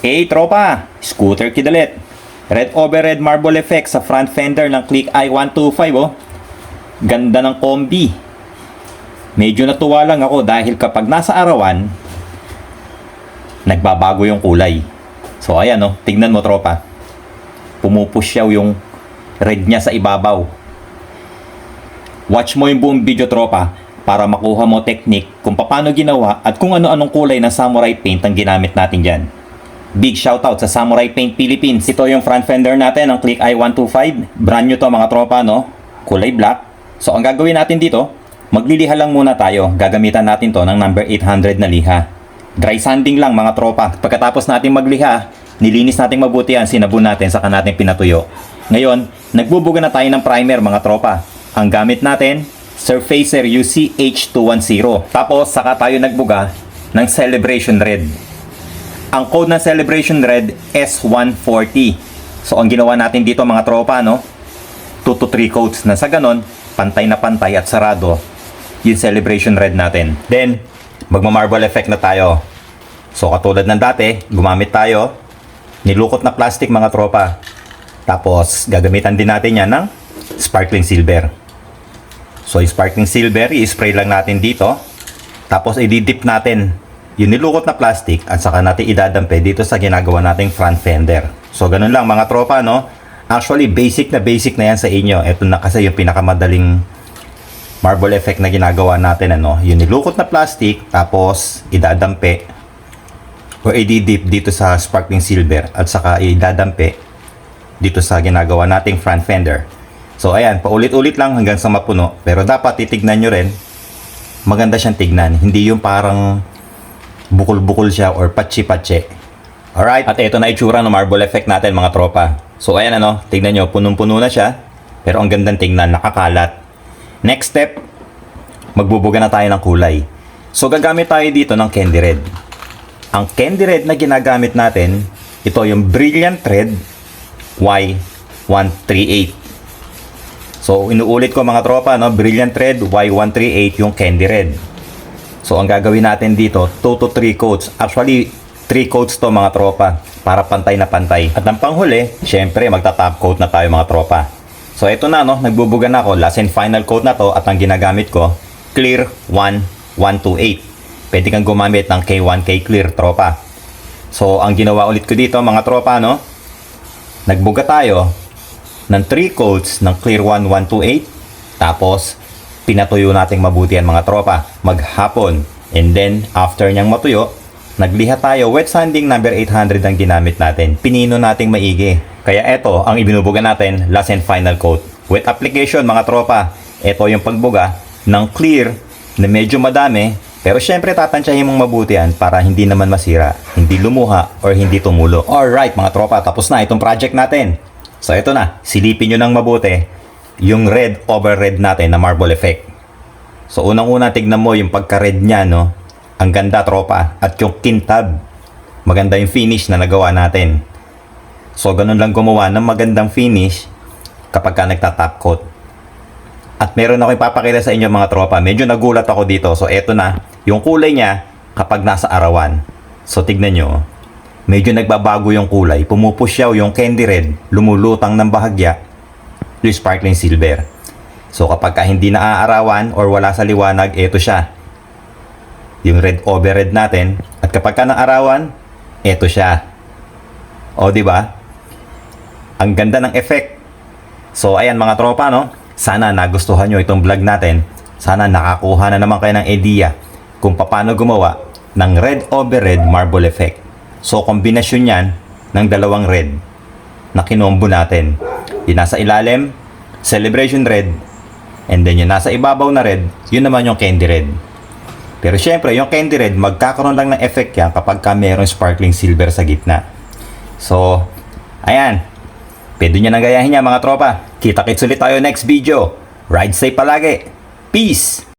Hey tropa, scooter kid ulit. Red over red marble effect sa front fender ng Click i125 oh. Ganda ng kombi. Medyo natuwa lang ako dahil kapag nasa arawan, nagbabago yung kulay. So ayan oh, tignan mo tropa. Pumupusyaw yung red niya sa ibabaw. Watch mo yung buong video tropa para makuha mo technique kung paano ginawa at kung ano-anong kulay ng samurai paint ang ginamit natin dyan. Big shoutout sa Samurai Paint Philippines. Ito yung front fender natin ng Click i125. Brand new to mga tropa no. Kulay black. So ang gagawin natin dito, magliliha lang muna tayo. Gagamitan natin to ng number 800 na liha. Dry sanding lang mga tropa. Pagkatapos natin magliha, nilinis natin mabuti yan, sinabon natin, saka natin pinatuyo. Ngayon, nagbubuga na tayo ng primer mga tropa. Ang gamit natin, Surfacer UC H210. Tapos saka tayo nagbuga ng Celebration Red. Ang code ng Celebration Red S140. So ang ginawa natin dito mga tropa no, 2 to 3 coats na sa ganon, pantay na pantay at sarado yung Celebration Red natin. Then magma-marble effect na tayo. So katulad ng dati, gumamit tayo nilukot na plastic mga tropa. Tapos gagamitan din natin yan ng sparkling silver. So yung sparkling silver, i-spray lang natin dito. Tapos i-dip natin yung nilukot na plastic at saka natin idadampe dito sa ginagawa nating front fender. So ganun lang mga tropa no. Actually basic na yan sa inyo. Ito na kasi yung pinakamadaling marble effect na ginagawa natin ano. Yung nilukot na plastic tapos idadampe o i-dip dito sa sparkling silver at saka idadampe dito sa ginagawa nating front fender. So ayan, paulit-ulit lang hanggang sa mapuno. Pero dapat titignan nyo rin, maganda siyang tignan. Hindi yung parang bukol-bukol siya or patsi-patsi. Alright, at ito na itsura ng marble effect natin mga tropa. So ayan ano, tignan nyo, punong-puno na siya. Pero ang gandang tignan, nakakalat. Next step, magbubuga na tayo ng kulay. So gagamit tayo dito ng candy red. Ang candy red na ginagamit natin, ito yung Brilliant Red Y138. So inuulit ko mga tropa no, Brilliant Red Y138 yung candy red. So ang gagawin natin dito, 2 to 3 coats. Actually, 3 coats to mga tropa para pantay na pantay. At ang panghuli, syempre magta-top coat na tayo mga tropa. So ito na no, nagbubuga na ako. Last and final coat na to at ang ginagamit ko, Clear 1128. Pwede kang gumamit ng K1K Clear tropa. So ang ginawa ulit ko dito mga tropa no, nagbuga tayo ng 3 coats ng Clear 1128. Tapos pinatuyo nating mabuti yan mga tropa maghapon, and then after nyang matuyo, nagliha tayo. Wet sanding number 800 ang ginamit natin, pinino nating maigi. Kaya eto ang ibinubuga natin, last and final coat. Wet application mga tropa, eto yung pagbuga ng clear na medyo madami, pero syempre tatansyahin mong mabuti yan para hindi naman masira, hindi lumuha or hindi tumulo. Alright mga tropa, tapos na itong project natin. So eto na, silipin nyo ng mabuti yung red over red natin na marble effect. So unang-una tignan mo yung pagka-red niya no. Ang ganda tropa. At yung kintab, maganda yung finish na nagawa natin. So ganun lang gumawa ng magandang finish kapag ka nagta-top coat. At meron ako ipapakita sa inyo mga tropa. Medyo nagulat ako dito. So eto na, yung kulay niya kapag nasa arawan. So tignan nyo, medyo nagbabago yung kulay. Pumupusyaw yung candy red, lumulutang ng bahagya yung sparkling silver. So kapag ka hindi naaarawan or wala sa liwanag, eto siya, yung red over red natin. At kapag ka naarawan, eto siya. O di ba? Ang ganda ng effect. So ayan mga tropa no, sana nagustuhan nyo itong vlog natin. Sana nakakuha na naman kayo ng idea kung paano gumawa ng red over red marble effect. So kombinasyon yan ng dalawang red na kinombo natin. Yung nasa ilalim, Celebration Red, and then yung nasa ibabaw na red, yun naman yung candy red. Pero syempre, yung candy red, magkakaroon lang ng effect yan kapag ka mayroong sparkling silver sa gitna. So, ayan. Pwede nyo nang gayahin yan mga tropa. Kita-kits ulit tayo next video. Ride safe palagi. Peace!